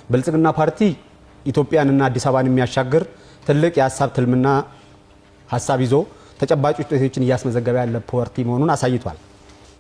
ብልጽግና ፓርቲ ኢትዮጵያንና አዲስ አበባን የሚያሻግር ትልቅ የሐሳብ ትልምና ሐሳብ ይዞ ተጨባጭ ውጤቶችን እያስመዘገበ ያለ ፓርቲ መሆኑን አሳይቷል።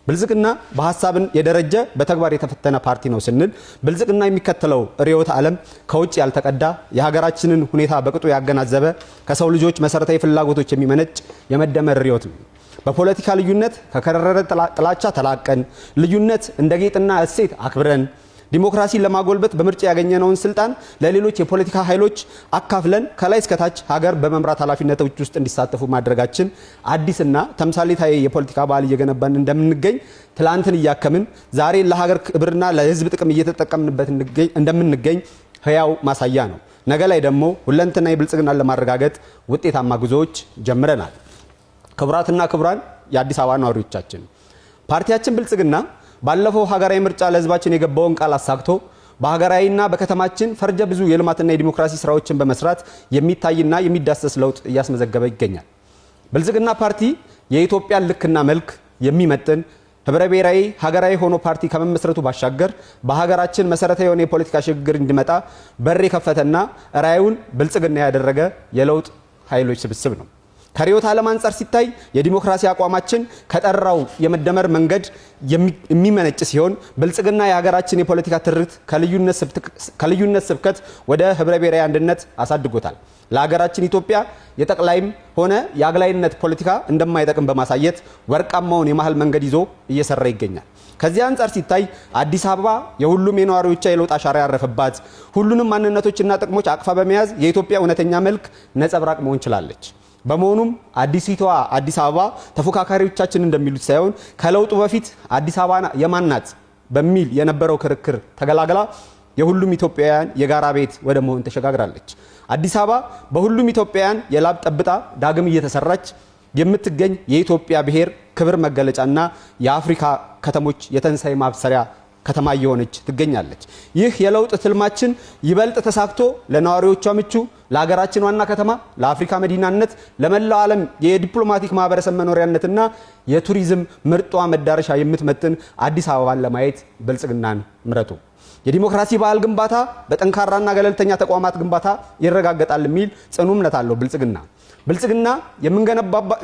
ብልጽግና በሐሳብን የደረጀ በተግባር የተፈተነ ፓርቲ ነው ስንል ብልጽግና የሚከተለው ርዕዮተ ዓለም ከውጭ ያልተቀዳ የሀገራችንን ሁኔታ በቅጡ ያገናዘበ ከሰው ልጆች መሰረታዊ ፍላጎቶች የሚመነጭ የመደመር ርዕዮት ነው። በፖለቲካ ልዩነት ከከረረ ጥላቻ ተላቀን ልዩነት እንደ ጌጥና እሴት አክብረን ዲሞክራሲን ለማጎልበት በምርጫ ያገኘነውን ስልጣን ለሌሎች የፖለቲካ ኃይሎች አካፍለን ከላይ እስከ ታች ሀገር በመምራት ኃላፊነቶች ውስጥ እንዲሳተፉ ማድረጋችን አዲስና ተምሳሌታዊ የፖለቲካ ባህል እየገነባን እንደምንገኝ ትላንትን እያከምን ዛሬ ለሀገር ክብርና ለሕዝብ ጥቅም እየተጠቀምንበት እንደምንገኝ ህያው ማሳያ ነው። ነገ ላይ ደግሞ ሁለንተናዊ ብልጽግናን ለማረጋገጥ ውጤታማ ጉዞዎች ጀምረናል። ክቡራትና ክቡራን የአዲስ አበባ ነዋሪዎቻችን ፓርቲያችን ብልጽግና ባለፈው ሀገራዊ ምርጫ ለህዝባችን የገባውን ቃል አሳክቶ በሀገራዊና በከተማችን ፈርጀ ብዙ የልማትና የዲሞክራሲ ስራዎችን በመስራት የሚታይና የሚዳሰስ ለውጥ እያስመዘገበ ይገኛል። ብልጽግና ፓርቲ የኢትዮጵያን ልክና መልክ የሚመጥን ህብረ ብሔራዊ ሀገራዊ ሆኖ ፓርቲ ከመመስረቱ ባሻገር በሀገራችን መሰረታዊ የሆነ የፖለቲካ ሽግግር እንዲመጣ በር የከፈተና ራዕዩን ብልጽግና ያደረገ የለውጥ ኃይሎች ስብስብ ነው። ከርዕዮተ ዓለም አንፃር ሲታይ የዲሞክራሲ አቋማችን ከጠራው የመደመር መንገድ የሚመነጭ ሲሆን ብልጽግና የሀገራችን የፖለቲካ ትርክት ከልዩነት ስብከት ወደ ህብረ ብሔራዊ አንድነት አሳድጎታል። ለሀገራችን ኢትዮጵያ የጠቅላይም ሆነ የአግላይነት ፖለቲካ እንደማይጠቅም በማሳየት ወርቃማውን የመሃል መንገድ ይዞ እየሰራ ይገኛል። ከዚህ አንፃር ሲታይ አዲስ አበባ የሁሉም የነዋሪዎቿ የለውጥ አሻራ ያረፈባት ሁሉንም ማንነቶችና ጥቅሞች አቅፋ በመያዝ የኢትዮጵያ እውነተኛ መልክ ነጸብራቅ መሆን ችላለች። በመሆኑም አዲሲቷ አዲስ አበባ ተፎካካሪዎቻችን እንደሚሉት ሳይሆን ከለውጡ በፊት አዲስ አበባ የማናት በሚል የነበረው ክርክር ተገላግላ የሁሉም ኢትዮጵያውያን የጋራ ቤት ወደ መሆን ተሸጋግራለች። አዲስ አበባ በሁሉም ኢትዮጵያውያን የላብ ጠብታ ዳግም እየተሰራች የምትገኝ የኢትዮጵያ ብሔር ክብር መገለጫና የአፍሪካ ከተሞች የተንሳይ ማብሰሪያ ከተማ እየሆነች ትገኛለች። ይህ የለውጥ ትልማችን ይበልጥ ተሳክቶ ለነዋሪዎቿ ምቹ፣ ለሀገራችን ዋና ከተማ፣ ለአፍሪካ መዲናነት፣ ለመላው ዓለም የዲፕሎማቲክ ማህበረሰብ መኖሪያነትና የቱሪዝም ምርጧ መዳረሻ የምትመጥን አዲስ አበባን ለማየት ብልጽግናን ምረጡ። የዲሞክራሲ ባህል ግንባታ በጠንካራና ገለልተኛ ተቋማት ግንባታ ይረጋገጣል የሚል ጽኑ እምነት አለው ብልጽግና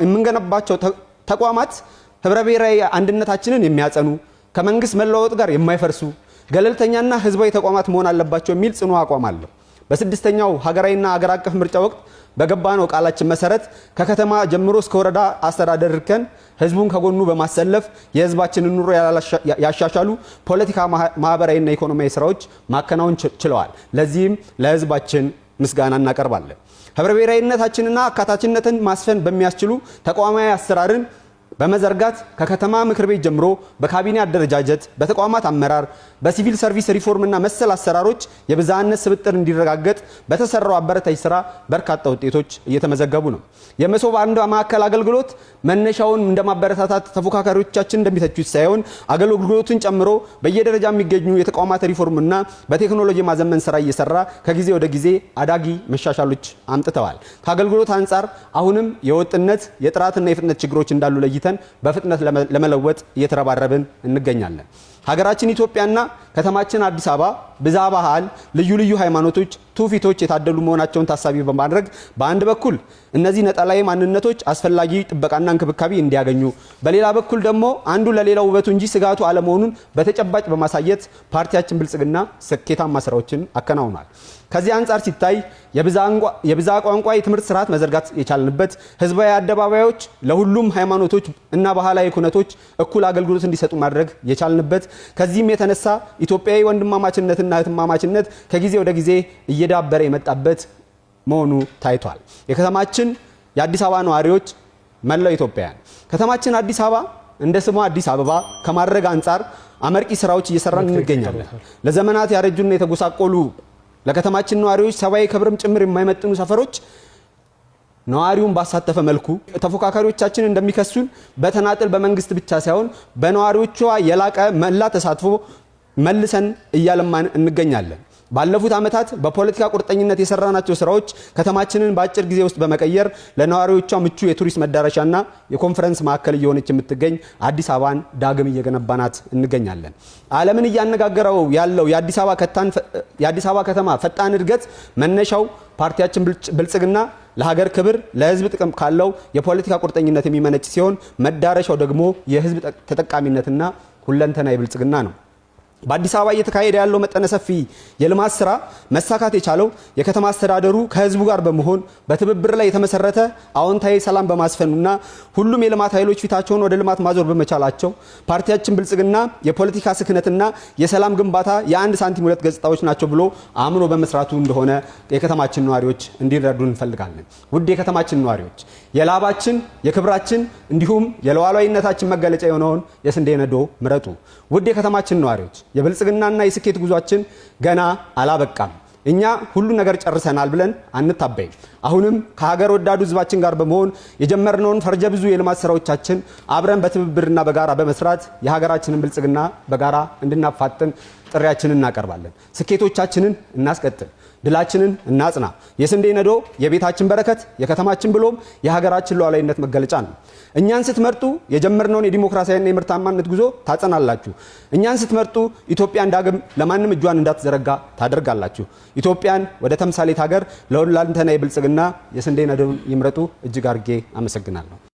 የምንገነባቸው ተቋማት ህብረ ብሔራዊ አንድነታችንን የሚያጸኑ ከመንግስት መለወጥ ጋር የማይፈርሱ ገለልተኛና ህዝባዊ ተቋማት መሆን አለባቸው የሚል ጽኑ አቋም አለው። በስድስተኛው ሀገራዊና አገር አቀፍ ምርጫ ወቅት በገባነው ቃላችን መሰረት ከከተማ ጀምሮ እስከ ወረዳ አስተዳደር እርከን ህዝቡን ከጎኑ በማሰለፍ የህዝባችንን ኑሮ ያሻሻሉ ፖለቲካ፣ ማህበራዊና ኢኮኖሚያዊ ስራዎች ማከናወን ችለዋል። ለዚህም ለህዝባችን ምስጋና እናቀርባለን። ህብረ ብሔራዊነታችንና አካታችነትን ማስፈን በሚያስችሉ ተቋማዊ አሰራርን በመዘርጋት ከከተማ ምክር ቤት ጀምሮ በካቢኔ አደረጃጀት፣ በተቋማት አመራር፣ በሲቪል ሰርቪስ ሪፎርምና መሰል አሰራሮች የብዝሃነት ስብጥር እንዲረጋገጥ በተሰራው አበረታች ስራ በርካታ ውጤቶች እየተመዘገቡ ነው። የመሶብ አንድ ማዕከል አገልግሎት መነሻውን እንደማበረታታት ተፎካካሪዎቻችን እንደሚተቹት ሳይሆን አገልግሎቱን ጨምሮ በየደረጃ የሚገኙ የተቋማት ሪፎርምና በቴክኖሎጂ ማዘመን ስራ እየሰራ ከጊዜ ወደ ጊዜ አዳጊ መሻሻሎች አምጥተዋል። ከአገልግሎት አንጻር አሁንም የወጥነት የጥራትና የፍጥነት ችግሮች እንዳሉ ለይተን በፍጥነት ለመለወጥ እየተረባረብን እንገኛለን። ሀገራችን ኢትዮጵያና ከተማችን አዲስ አበባ ብዝሃ ባህል፣ ልዩ ልዩ ሃይማኖቶች፣ ትውፊቶች የታደሉ መሆናቸውን ታሳቢ በማድረግ በአንድ በኩል እነዚህ ነጠላዊ ማንነቶች አስፈላጊ ጥበቃና እንክብካቤ እንዲያገኙ፣ በሌላ በኩል ደግሞ አንዱ ለሌላው ውበቱ እንጂ ስጋቱ አለመሆኑን በተጨባጭ በማሳየት ፓርቲያችን ብልጽግና ስኬታማ ስራዎችን አከናውኗል። ከዚህ አንጻር ሲታይ የብዝሃ ቋንቋ የትምህርት ስርዓት መዘርጋት የቻልንበት፣ ህዝባዊ አደባባዮች ለሁሉም ሃይማኖቶች እና ባህላዊ ኩነቶች እኩል አገልግሎት እንዲሰጡ ማድረግ የቻልንበት፣ ከዚህም የተነሳ ኢትዮጵያዊ ወንድማማችነትና እህትማማችነት ከጊዜ ወደ ጊዜ እየዳበረ የመጣበት መሆኑ ታይቷል። የከተማችን የአዲስ አበባ ነዋሪዎች፣ መላው ኢትዮጵያውያን ከተማችን አዲስ አበባ እንደ ስሟ አዲስ አበባ ከማድረግ አንጻር አመርቂ ስራዎች እየሰራን እንገኛለን። ለዘመናት ያረጁና የተጎሳቆሉ ለከተማችን ነዋሪዎች ሰብአዊ ክብርም ጭምር የማይመጥኑ ሰፈሮች ነዋሪውን ባሳተፈ መልኩ ተፎካካሪዎቻችን እንደሚከሱን በተናጥል በመንግስት ብቻ ሳይሆን በነዋሪዎቿ የላቀ መላ ተሳትፎ መልሰን እያለማን እንገኛለን። ባለፉት ዓመታት በፖለቲካ ቁርጠኝነት የሰራናቸው ስራዎች ከተማችንን በአጭር ጊዜ ውስጥ በመቀየር ለነዋሪዎቿ ምቹ የቱሪስት መዳረሻና የኮንፈረንስ ማዕከል እየሆነች የምትገኝ አዲስ አበባን ዳግም እየገነባናት እንገኛለን። ዓለምን እያነጋገረው ያለው የአዲስ አበባ ከተማ ፈጣን እድገት መነሻው ፓርቲያችን ብልጽግና ለሀገር ክብር ለህዝብ ጥቅም ካለው የፖለቲካ ቁርጠኝነት የሚመነጭ ሲሆን መዳረሻው ደግሞ የህዝብ ተጠቃሚነትና ሁለንተናዊ ብልጽግና ነው። በአዲስ አበባ እየተካሄደ ያለው መጠነ ሰፊ የልማት ስራ መሳካት የቻለው የከተማ አስተዳደሩ ከህዝቡ ጋር በመሆን በትብብር ላይ የተመሰረተ አዎንታዊ ሰላም በማስፈኑና ሁሉም የልማት ኃይሎች ፊታቸውን ወደ ልማት ማዞር በመቻላቸው ፓርቲያችን ብልጽግና የፖለቲካ ስክነትና የሰላም ግንባታ የአንድ ሳንቲም ሁለት ገጽታዎች ናቸው ብሎ አምኖ በመስራቱ እንደሆነ የከተማችን ነዋሪዎች እንዲረዱ እንፈልጋለን። ውድ የከተማችን ነዋሪዎች የላባችን የክብራችን እንዲሁም የሉዓላዊነታችን መገለጫ የሆነውን የስንዴ ነዶ ምረጡ። ውድ የከተማችን ነዋሪዎች የብልጽግናና የስኬት ጉዟችን ገና አላበቃም። እኛ ሁሉ ነገር ጨርሰናል ብለን አንታበይም። አሁንም ከሀገር ወዳዱ ህዝባችን ጋር በመሆን የጀመርነውን ፈርጀ ብዙ የልማት ስራዎቻችን አብረን በትብብርና በጋራ በመስራት የሀገራችንን ብልጽግና በጋራ እንድናፋጥን ጥሪያችንን እናቀርባለን። ስኬቶቻችንን እናስቀጥል፣ ድላችንን እናጽና። የስንዴ ነዶ የቤታችን በረከት የከተማችን ብሎም የሀገራችን ሉዓላዊነት መገለጫ ነው። እኛን ስትመርጡ የጀመርነውን የዲሞክራሲያዊና የምርታማነት ጉዞ ታጸናላችሁ። እኛን ስትመርጡ ኢትዮጵያን ዳግም ለማንም እጇን እንዳትዘረጋ ታደርጋላችሁ። ኢትዮጵያን ወደ ተምሳሌት ሀገር ለሁለንተናዊ ብልጽግና የስንዴ ነዶን ይምረጡ። እጅግ አድርጌ አመሰግናለሁ።